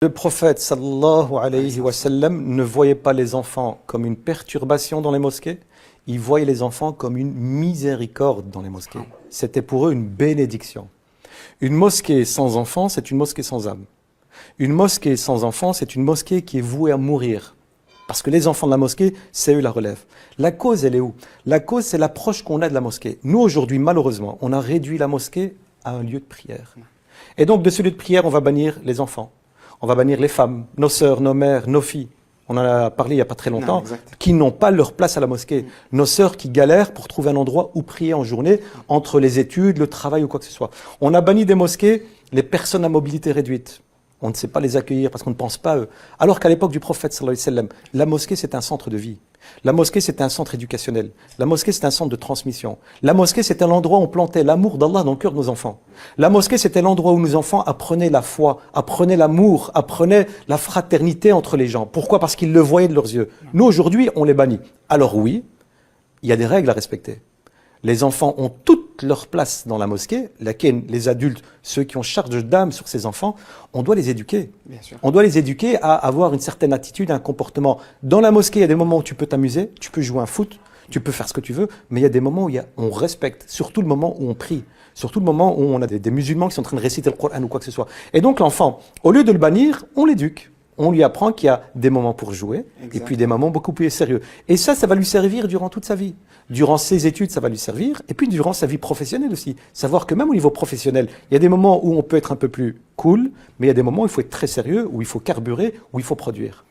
Le prophète sallallahu alayhi wa sallam ne voyait pas les enfants comme une perturbation dans les mosquées, il voyait les enfants comme une miséricorde dans les mosquées. C'était pour eux une bénédiction. Une mosquée sans enfants, c'est une mosquée sans âme. Une mosquée sans enfants, c'est une mosquée qui est vouée à mourir. Parce que les enfants de la mosquée, c'est eux la relève. La cause, elle est où? La cause, c'est l'approche qu'on a de la mosquée. Nous, aujourd'hui, malheureusement, on a réduit la mosquée à un lieu de prière. Et donc, de ce lieu de prière, on va bannir les enfants. On va bannir les femmes, nos sœurs, nos mères, nos filles. On en a parlé il n'y a pas très longtemps, qui n'ont pas leur place à la mosquée. Nos sœurs qui galèrent pour trouver un endroit où prier en journée, entre les études, le travail ou quoi que ce soit. On a banni des mosquées les personnes à mobilité réduite. On ne sait pas les accueillir parce qu'on ne pense pas à eux. Alors qu'à l'époque du prophète sallallahu alayhi wa sallam, la mosquée c'est un centre de vie. La mosquée c'est un centre éducationnel. La mosquée c'est un centre de transmission. La mosquée c'était l'endroit où on plantait l'amour d'Allah dans le cœur de nos enfants. La mosquée c'était l'endroit où nos enfants apprenaient la foi, apprenaient l'amour, apprenaient la fraternité entre les gens. Pourquoi? Parce qu'ils le voyaient de leurs yeux. Nous aujourd'hui on les bannit. Alors oui, il y a des règles à respecter. Les enfants ont toute leur place dans la mosquée, laquelle les adultes, ceux qui ont charge d'âme sur ces enfants, on doit les éduquer. Bien sûr. On doit les éduquer à avoir une certaine attitude, un comportement. Dans la mosquée, il y a des moments où tu peux t'amuser, tu peux jouer un foot, tu peux faire ce que tu veux, mais il y a des moments où on respecte, surtout le moment où on prie, surtout le moment où on a des musulmans qui sont en train de réciter le Coran ou quoi que ce soit. Et donc l'enfant, au lieu de le bannir, on l'éduque. On lui apprend qu'il y a des moments pour jouer, et puis des moments beaucoup plus sérieux. Et ça va lui servir durant toute sa vie. Durant ses études, ça va lui servir, et puis durant sa vie professionnelle aussi. Savoir que même au niveau professionnel, il y a des moments où on peut être un peu plus cool, mais il y a des moments où il faut être très sérieux, où il faut carburer, où il faut produire.